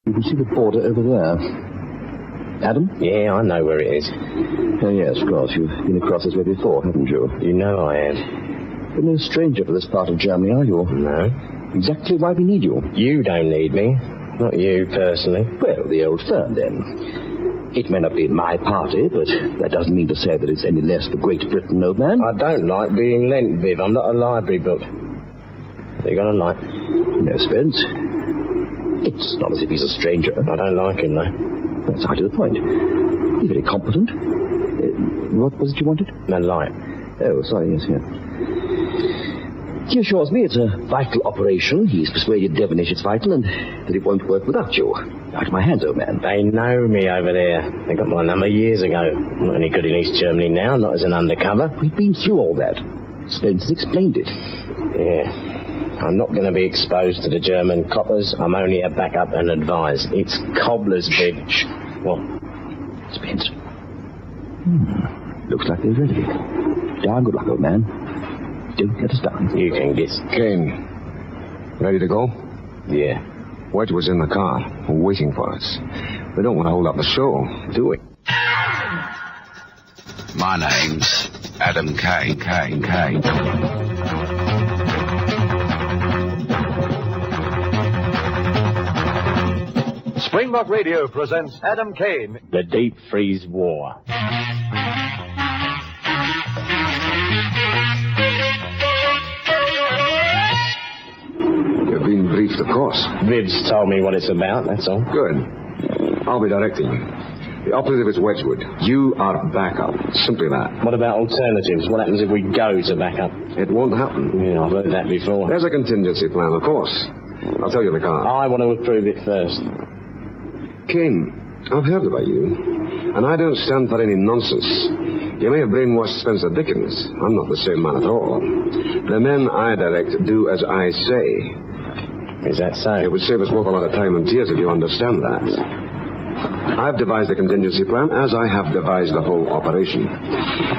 You can see the border over there. Adam? Yeah, I know where it is. Oh, yes, of course. You've been across this way before, haven't you? You know I am. You're no stranger to this part of Germany, are you? No. Exactly why we need you. You don't need me. Not you, personally. Well, the old firm, then. It may not be my party, but that doesn't mean to say that it's any less for Great Britain, old man. I don't like being lent, Viv. I'm not a library book. What are you going to like? No, Spence. It's not as if he's a stranger. I don't like him, though. That's hard to the point. He's very competent. What was it you wanted? No light. Oh, sorry, yes, yeah. He assures me it's a vital operation. He's persuaded Devonish it's vital and that it won't work without you. Out of my hands, old man. They know me over there. They got my number years ago. I'm not any good in East Germany now, not as an undercover. We've been through all that. Spence has explained it. Yeah. I'm not going to be exposed to the German coppers. I'm only a backup and advise. It's cobblers, Viv. What? Spence. Looks like they're ready. Darn good luck, old man. Don't let us down. You can guess. Kane, ready to go? Yeah. Wedge was in the car, waiting for us. We don't want to hold up the show, do we? My name's Adam Kane. Springbok Radio presents Adam Kane. The Deep Freeze War. You've been briefed, of course. Viv's told me what it's about, that's all. Good. I'll be directing you. The operative is Wedgwood. You are backup. Simply that. What about alternatives? What happens if we go to backup? It won't happen. Yeah, I've heard that before. There's a contingency plan, of course. I'll tell you the car. I want to approve it first. Kane, I've heard about you, and I don't stand for any nonsense. You may have brainwashed Spencer Dickens. I'm not the same man at all. The men I direct do as I say. Is that so? It would save us both a lot of time and tears if you understand that. I've devised the contingency plan as I have devised the whole operation.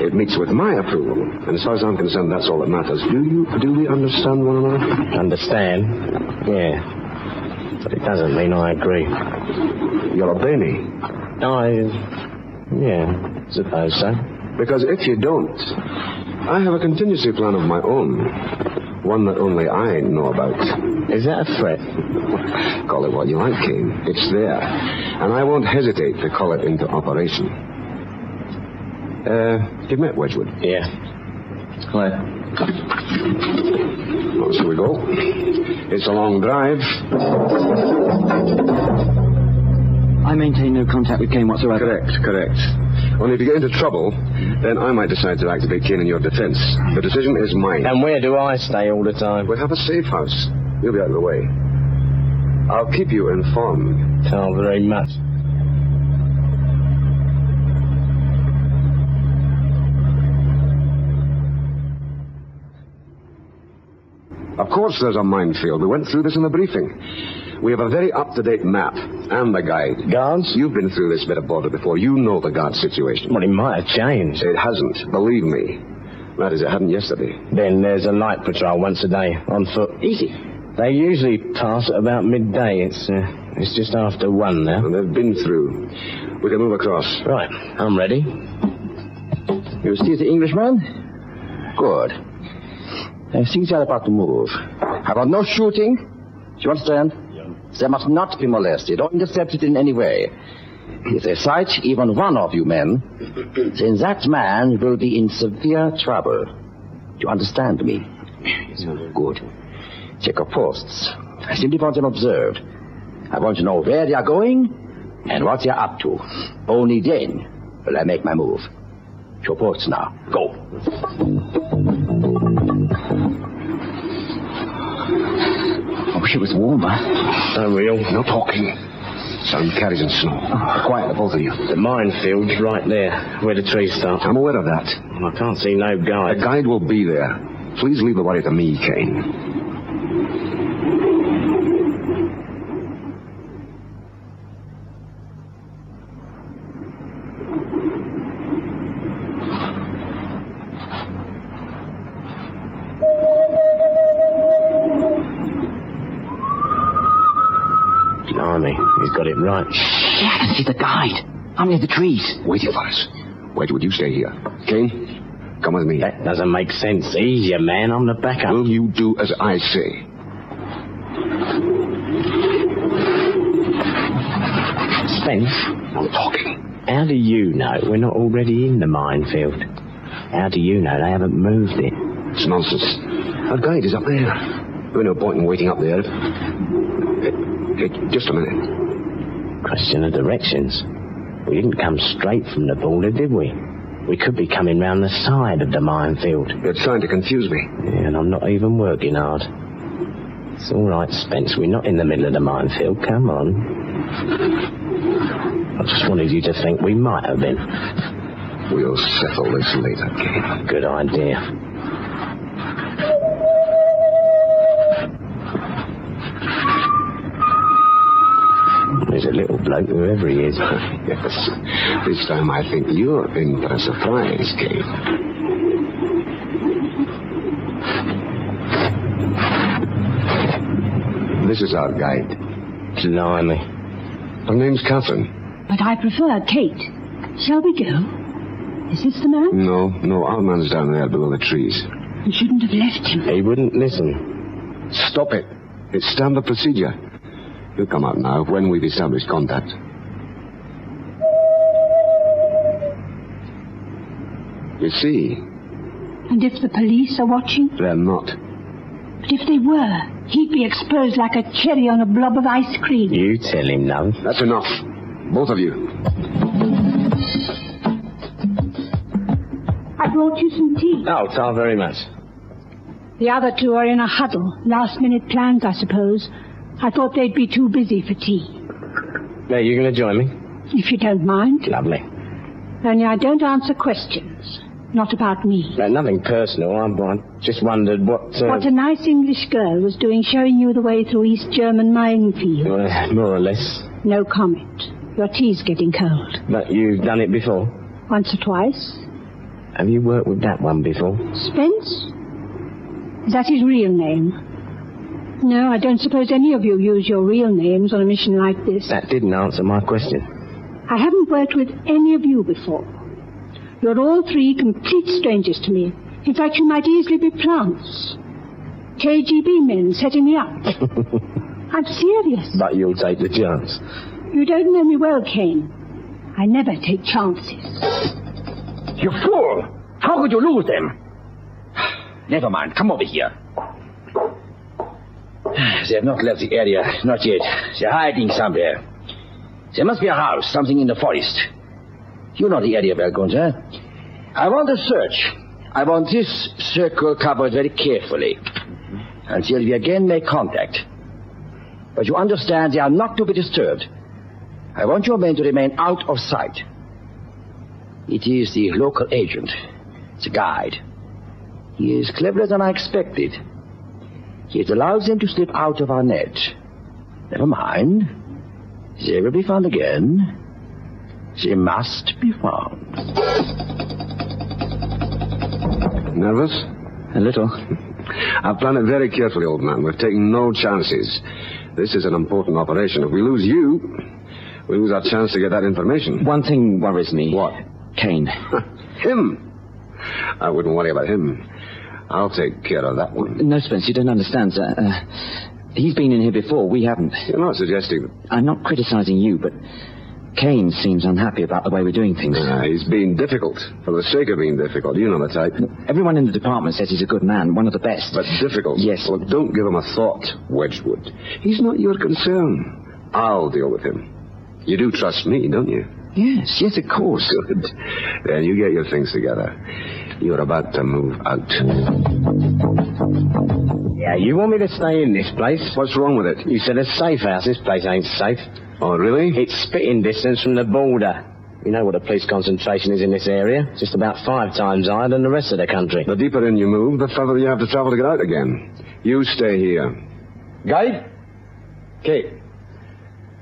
It meets with my approval, and as far as I'm concerned, that's all that matters. Do we understand one another? Understand? Yeah. But it doesn't mean I agree. You'll obey me. Yeah, suppose so. Because if you don't, I have a contingency plan of my own. One that only I know about. Is that a threat? Call it what you like, Kane. It's there. And I won't hesitate to call it into operation. You've met Wedgwood? Yeah. Hi. Well, shall we go? It's a long drive. I maintain no contact with Kane whatsoever. Correct. Only if you get into trouble, then I might decide to activate Kane in your defense. The decision is mine. And where do I stay all the time? We'll have a safe house. You'll be out of the way. I'll keep you informed. Oh, very much. Of course there's a minefield. We went through this in the briefing. We have a very up-to-date map and the guide. Guards? You've been through this bit of border before. You know the guard situation. Well, it might have changed. It hasn't. Believe me. That is, it hadn't yesterday. Then there's a light patrol once a day, on foot. Easy. They usually pass at about midday. It's just after 1 now. And they've been through. We can move across. Right, I'm ready. You see the Englishman? Good. Things are about to move. How about no shooting? Do you understand? Yeah. They must not be molested or intercepted in any way. If they sight even one of you men, then that man will be in severe trouble. Do you understand me? Good. Check your posts. I simply want them observed. I want to know where they are going and what they are up to. Only then will I make my move. Your posts now. Go. I wish it was warmer. So real. No talking. Sun carries in snow. Quiet, the both of you. The minefield's right there, where the trees start. I'm aware of that. Well, I can't see no guide. A guide will be there. Please leave the worry to me, Kane. Blimey, he's got it right. Yeah, I can see the guide. I'm near the trees. Waiting for us. Wedgwood, you stay here. Kane, come with me. That doesn't make sense. He's your man, I'm the backup. Will you do as I say? Spence, I'm talking. how do you know we're not already in the minefield? How do you know they haven't moved it? It's nonsense. Our guide is up there. There's no point in waiting up there. Just a minute. Question of directions. We didn't come straight from the border, did we? We could be coming round the side of the minefield. You're trying to confuse me. Yeah, and I'm not even working hard. It's all right, Spence. We're not in the middle of the minefield. Come on. I just wanted you to think we might have been. We'll settle this later, Kane. Good idea. There's a little bloke, whoever he is. Yes. This time I think you're in for a surprise, Kane. This is our guide. Blimey. Her name's Catherine. But I prefer Kate. Shall we go? Is this the man? No, our man's down there below the trees. You shouldn't have left him. He wouldn't listen. Stop it. It's standard procedure. He'll come out now when we've established contact. You see? And if the police are watching? They're not. But if they were, he'd be exposed like a cherry on a blob of ice cream. You tell him no. That's enough. Both of you. I brought you some tea. Oh, thank very much. The other two are in a huddle. Last-minute plans, I suppose. I thought they'd be too busy for tea. Now, you going to join me? If you don't mind. Lovely. Only I don't answer questions. Not about me. Nothing personal. I just wondered what... What a nice English girl was doing showing you the way through East German minefield. More or less. No comment. Your tea's getting cold. But you've done it before? Once or twice. Have you worked with that one before? Spence? Is that his real name? No, I don't suppose any of you use your real names on a mission like this. That didn't answer my question. I haven't worked with any of you before. You're all three complete strangers to me. In fact, you might easily be plants. KGB men setting me up. I'm serious. But you'll take the chance. You don't know me well, Kane. I never take chances. You fool! How could you lose them? Never mind. Come over here. They have not left the area. Not yet. They're hiding somewhere. There must be a house, something in the forest. You know the area well, Gunther. I want a search. I want this circle covered very carefully until we again make contact. But you understand they are not to be disturbed. I want your men to remain out of sight. It is the local agent, the guide. He is cleverer than I expected. It allows them to slip out of our net. Never mind. They will be found again. They must be found. Nervous? A little. I've planned it very carefully, old man. We've taken no chances. This is an important operation. If we lose you, we lose our chance to get that information. One thing worries me. What? Kane. Him? I wouldn't worry about him. I'll take care of that one. No, Spence, you don't understand, sir. He's been in here before. We haven't. You're not suggesting that... I'm not criticizing you, but Kane seems unhappy about the way we're doing things. He's being difficult. For the sake of being difficult. You know the type. Everyone in the department says he's a good man, one of the best. But difficult? Yes. Well, don't give him a thought, Wedgwood. He's not your concern. I'll deal with him. You do trust me, don't you? Yes, of course. Good. Then you get your things together. You're about to move out. Yeah, you want me to stay in this place? What's wrong with it? You said a safe house. This place ain't safe. Oh, really? It's spitting distance from the border. You know what the police concentration is in this area. Just about 5 times higher than the rest of the country. The deeper in you move, the further you have to travel to get out again. You stay here. Guide? Kate.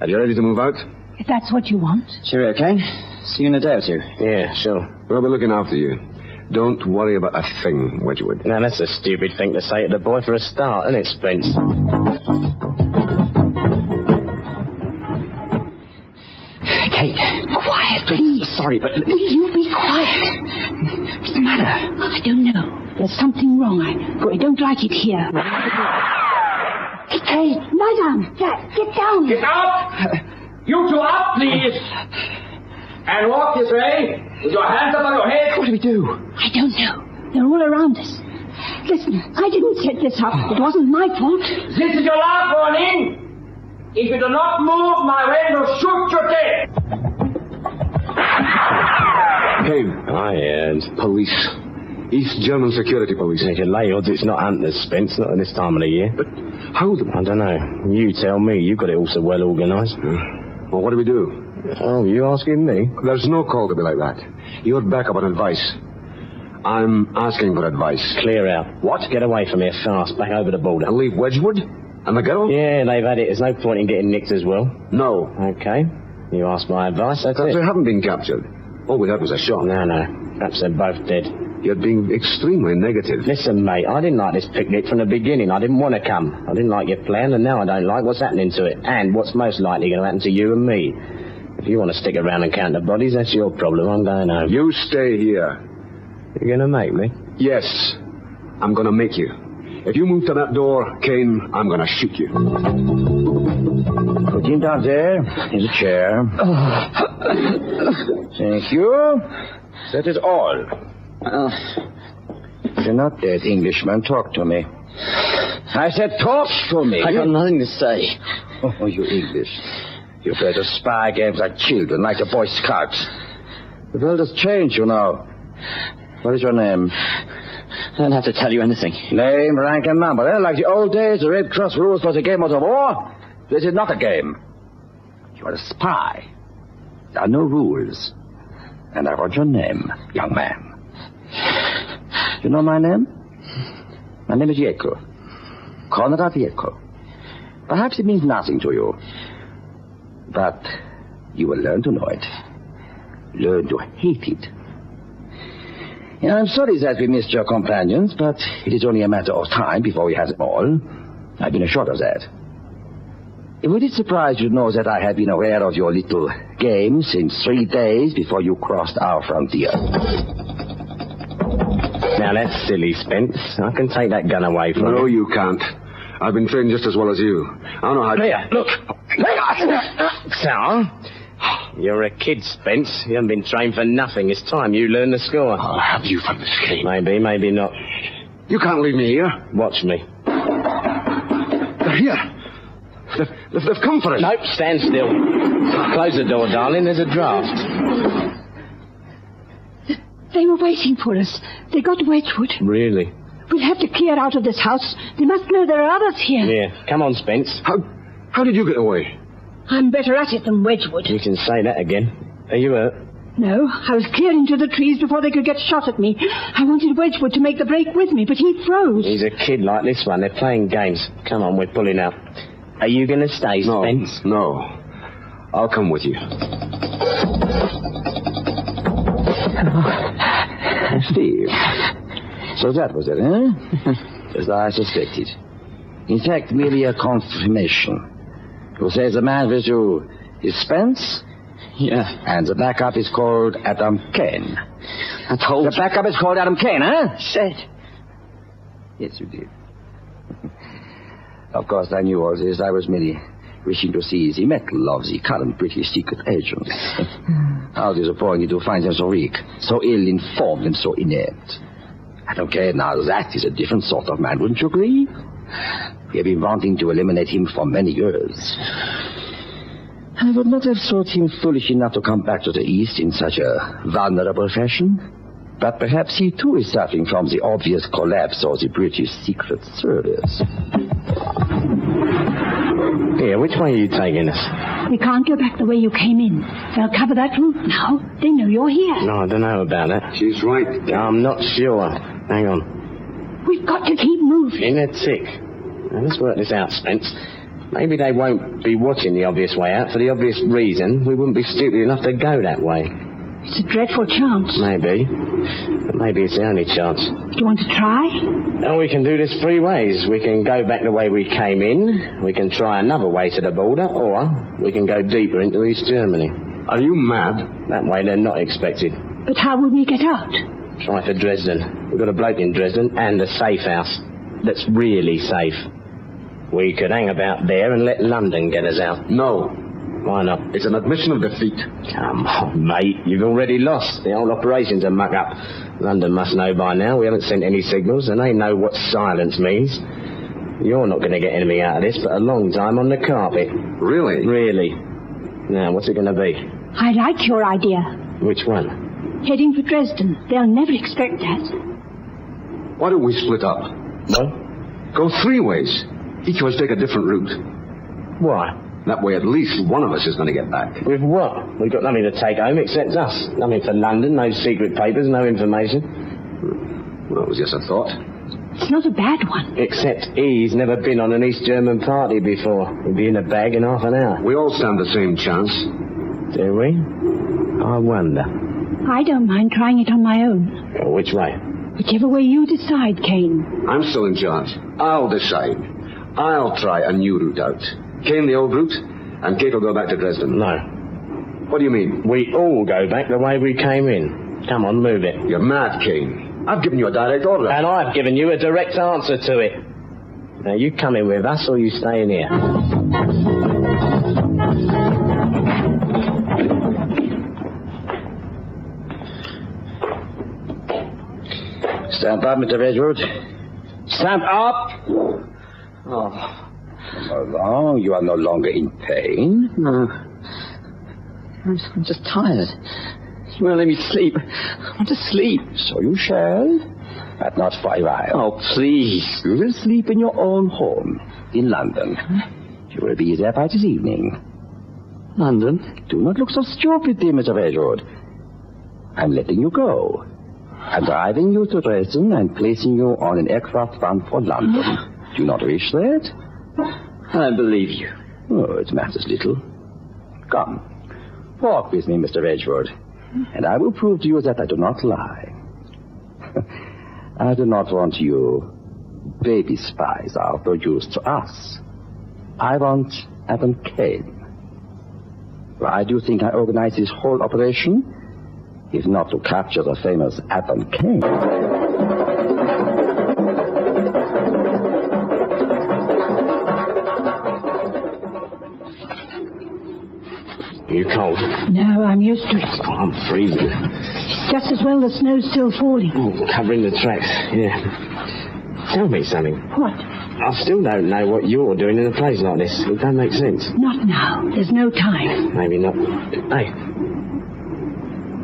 Are you ready to move out? If that's what you want. Cheerio, Kane. See you in a day or two. Yeah, sure. We'll be looking after you. Don't worry about a thing, Wedgwood. Now, that's a stupid thing to say to the boy for a start, isn't it, Spence? sorry, but... Will you be quiet? What's the matter? I don't know. There's something wrong. I don't like it here. Hey, lie down. Jack, get down. Get up! You two up, please! And walk this way with your hands above your head. What do we do? I don't know. They're all around us. Listen, I didn't set this up. It wasn't my fault. This is your last warning. If you do not move, my men will shoot you dead. Kane. I heard. Police. East German security police. They can lay odds it's not hunters, Spence, not at this time of the year. But how do... I don't know. You tell me. You've got it all so well organised. Well, what do we do? Oh, you asking me? There's no call to be like that. You're back up on advice. I'm asking for advice. Clear out. What? Get away from here fast, back over the border. And leave Wedgwood? And the girl? Yeah, they've had it. There's no point in getting nicked as well. No. Okay. You asked my advice, that's it. They haven't been captured. All we had was a shot. No. Perhaps they're both dead. You're being extremely negative. Listen, mate, I didn't like this picnic from the beginning. I didn't want to come. I didn't like your plan, and now I don't like what's happening to it. And what's most likely going to happen to you and me. If you want to stick around and count the bodies, that's your problem. I'm going home. You stay here. You're going to make me? Yes. I'm going to make you. If you move to that door, Kane, I'm going to shoot you. Put him down there. Here's a chair. Thank you. That is all. You're not dead, Englishman. Talk to me. I said talk to me. I got nothing to say. Oh, you English. You play the spy games like children, like the Boy Scouts. The world has changed, you know. What is your name? I don't have to tell you anything. Name, rank, and number. Eh? Like the old days, the Red Cross rules was a game of the war. This is not a game. You are a spy. There are no rules. And I want your name, young man. You know my name? My name is Yeko. Konrad Yeko. Perhaps it means nothing to you. But you will learn to know it. Learn to hate it. And I'm sorry that we missed your companions, but it is only a matter of time before we have them all. I've been assured of that. It would surprise you to know that I have been aware of your little game since 3 days before you crossed our frontier. Now, that's silly, Spence. I can take that gun away from you. No, you can't. I've been trained just as well as you. I don't know how... Here, look. So, you're a kid, Spence. You haven't been trained for nothing. It's time you learn the score. I'll have you from this game. Maybe, maybe not. You can't leave me here. Watch me. They're here. They've come for us. Nope, stand still. Close the door, darling. There's a draft. They were waiting for us. They got to Wedgwood. Really? We'll have to clear out of this house. They must know there are others here. Yeah, come on, Spence. How did you get away? I'm better at it than Wedgwood. You can say that again. Are you hurt? No, I was clear into the trees before they could get shot at me. I wanted Wedgwood to make the break with me, but he froze. He's a kid like this one. They're playing games. Come on, we're pulling out. Are you going to stay, Spence? No. I'll come with you. Steve. So that was it, eh? As I suspected. In fact, merely a confirmation. Who says the man with you is Spence? Yeah. And the backup is called Adam Kane. I told you. The backup is called Adam Kane, huh? Said. Yes, you did. Of course, I knew all this. I was merely wishing to see the metal of the current British secret agents. How disappointing to find them so weak, so ill-informed, and so inept. Adam Kane, now that is a different sort of man, wouldn't you agree? We have been wanting to eliminate him for many years. I would not have thought him foolish enough to come back to the East in such a vulnerable fashion. But perhaps he too is suffering from the obvious collapse of the British Secret Service. Here, which way are you taking us? We can't go back the way you came in. They'll cover that route now. They know you're here. No, I don't know about that. She's right. I'm not sure. Hang on. We've got to keep moving. In a tick. Now, let's work this out, Spence. Maybe they won't be watching the obvious way out for the obvious reason we wouldn't be stupid enough to go that way. It's a dreadful chance. Maybe. But maybe it's the only chance. Do you want to try? Now, we can do this 3 ways. We can go back the way we came in, we can try another way to the border, or we can go deeper into East Germany. Are you mad? That way they're not expected. But how would we get out? Try for Dresden. We've got a bloke in Dresden and a safe house that's really safe. We could hang about there and let London get us out. No. Why not? It's an admission of defeat. Come on, mate. You've already lost. The whole operation's a muck-up. London must know by now. We haven't sent any signals, and they know what silence means. You're not going to get anything out of this but a long time on the carpet. Really? Really. Now, what's it going to be? I like your idea. Which one? Heading for Dresden. They'll never expect that. Why don't we split up? What? Go 3 ways. Each of us take a different route. Why? That way at least one of us is going to get back. With what? We've got nothing to take home except us. Nothing for London, no secret papers, no information. Well, it was just a thought. It's not a bad one. Except he's never been on an East German party before. He'll be in a bag in half an hour. We all stand the same chance. Do we? I wonder. I don't mind trying it on my own. Well, which way? Whichever way you decide, Kane. I'm still in charge. I'll decide. I'll try a new route out. Kane the old route, and Kate will go back to Dresden. No. What do you mean? We all go back the way we came in. Come on, move it. You're mad, Kane. I've given you a direct order. And I've given you a direct answer to it. Now, you coming with us or you staying here? Stand up, Mr. Wedgwood. Stand up! Oh. Oh, you are no longer in pain? No. I'm just tired. You won't let me sleep. I want to sleep. So you shall, but not for a while. Oh, please. You will sleep in your own home in London. You will be there by this evening. London? Do not look so stupid, dear Mr. Wedgwood. I'm letting you go. I'm driving you to Dresden and placing you on an aircraft bound for London. Do you not wish that? I don't believe you. Oh, it matters little. Come, walk with me, Mr. Wedgwood, and I will prove to you that I do not lie. I do not want you baby spies are produced to us. I want Adam Kane. Why do you think I organized this whole operation? If not to capture the famous Adam Kane. Are you cold? No, I'm used to it. Oh, I'm freezing. It's just as well the snow's still falling. Oh, covering the tracks, yeah. Tell me something. What? I still don't know what you're doing in a place like this. It don't make sense. Not now. There's no time. Maybe not. Hey,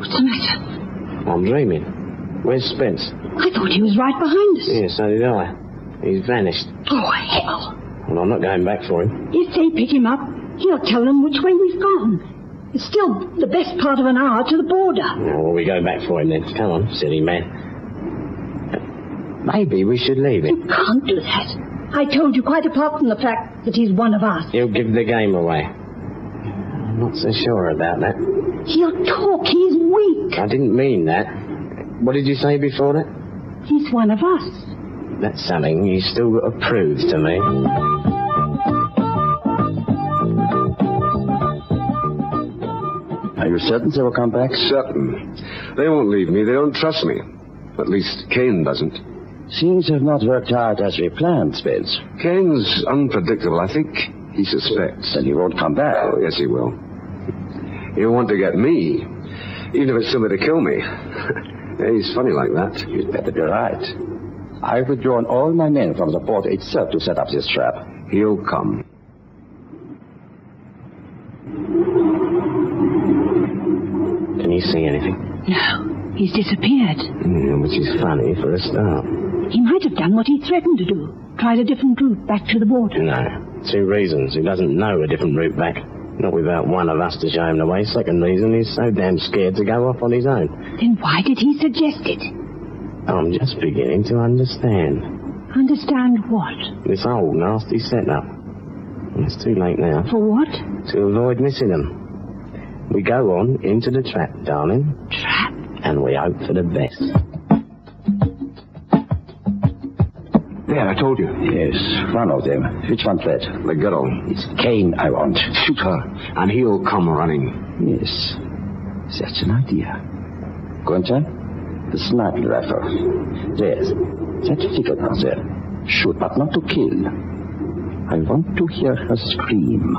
What's the matter? I'm dreaming. Where's Spence? I thought he was right behind us. Yeah, so did I. He's vanished. Oh, hell. Well, I'm not going back for him. If they pick him up, he'll tell them which way we've gone. It's still the best part of an hour to the border. Oh, well, we go back for him then. Come on, silly man. Maybe we should leave You him. can't do that. I told you, quite apart from the fact that he's one of us. He'll give the game away. I'm not so sure about that. He'll talk. He's weak. I didn't mean that. What did you say before that? He's one of us. That's something you still got to prove to me. Are you certain they will come back? Certain. They won't leave me. They don't trust me. At least Kane doesn't. Things have not worked out as we planned, Spence. Kane's unpredictable. I think he suspects. Then he won't come back. Oh, yes, he will. He'll want to get me, even if it's simply to kill me. He's funny like that. You'd better be right. I've withdrawn all my men from the port itself to set up this trap. He'll come. Can you see anything? No, he's disappeared. Which is funny for a start. He might have done what he threatened to do. Tried a different route back to the border. No. 2 reasons. He doesn't know a different route back. Not without one of us to show him the way. Second reason, he's so damn scared to go off on his own. Then why did he suggest it? I'm just beginning to understand. Understand what? This old nasty setup. It's too late now. For what? To avoid missing them. We go on into the trap, darling. Trap? And we hope for the best. There, I told you. Yes, one of them. Which one's that? The girl. It's Kane I want. Shoot her, and he'll come running. Yes, that's an idea. Gunther, the sniper rifle. There's that figure down there. Shoot, but not to kill. I want to hear her scream.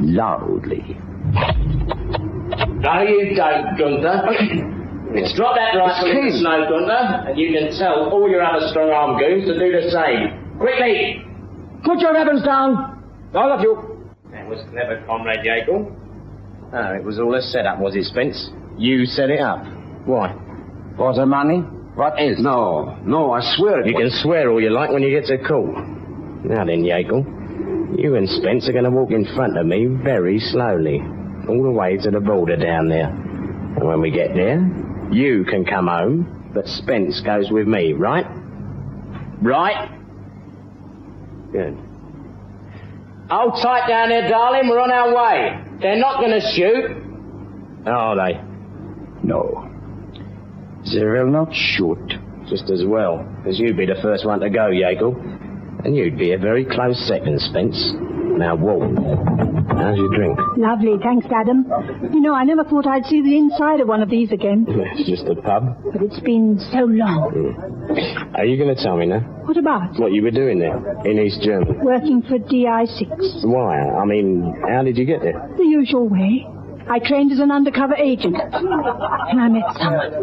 Loudly. No, you don't, Gunther. It's drop that rifle in the snow, Gunther, and you can tell all your other strong-arm goons to do the same. Quickly! Put your weapons down! All of you. That was clever, Comrade Jekyll. Oh, it was all a setup, was it, Spence? You set it up. Why? For the money? What else? No, I swear it You was. can swear all you like when you get to court. Now then, Jekyll, you and Spence are going to walk in front of me very slowly, all the way to the border down there. And when we get there, you can come home, but Spence goes with me, right? Right? Good. Hold tight down there, darling. We're on our way. They're not going to shoot, are they? No. They will not shoot. Just as well, as you'd be the first one to go, Jekyll. And you'd be a very close second, Spence. Now, Walt, how's your drink? Lovely, thanks, Adam. You know, I never thought I'd see the inside of one of these again. It's just a pub. But it's been so long. Are you going to tell me now? What about? What you were doing there, in East Germany? Working for DI6. Why? I mean, how did you get there? The usual way. I trained as an undercover agent. And I met someone.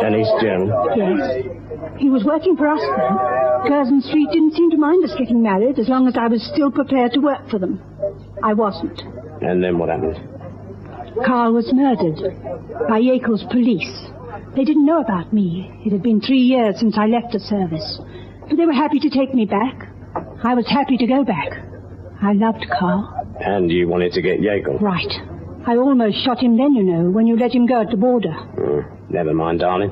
In East Germany? Yes. He was working for us then. Curzon Street didn't seem to mind us getting married as long as I was still prepared to work for them. I wasn't. And then what happened? Carl was murdered by Jekyll's police. They didn't know about me. It had been 3 years since I left the service. But they were happy to take me back. I was happy to go back. I loved Carl. And you wanted to get Jekyll? Right. I almost shot him then, you know, when you let him go at the border. Never mind, darling.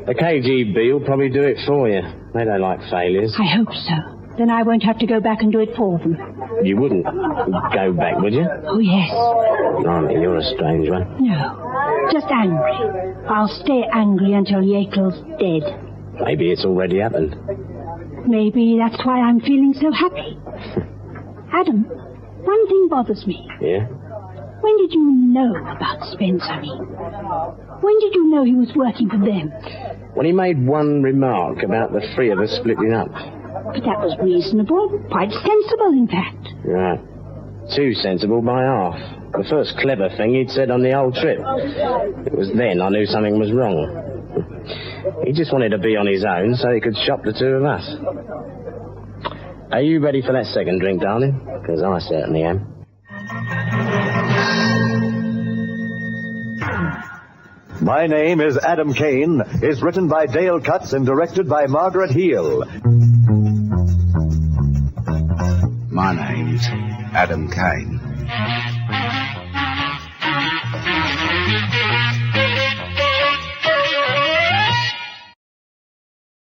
The KGB will probably do it for you. They don't like failures. I hope so. Then I won't have to go back and do it for them. You wouldn't go back, would you? Oh, yes. Blimey, you're a strange one. No. Just angry. I'll stay angry until Jekyll's dead. Maybe it's already happened. Maybe that's why I'm feeling so happy. Adam, one thing bothers me. Yeah? When did you know about Spence, honey? When did you know he was working for them? When he made one remark about the three of us splitting up. But that was reasonable. Quite sensible, in fact. Right. Too sensible by half. The first clever thing he'd said on the whole trip. It was then I knew something was wrong. He just wanted to be on his own so he could shop the two of us. Are you ready for that second drink, darling? Because I certainly am. My Name is Adam Kane is written by Dale Cutts and directed by Margaret Heel. My name's Adam Kane.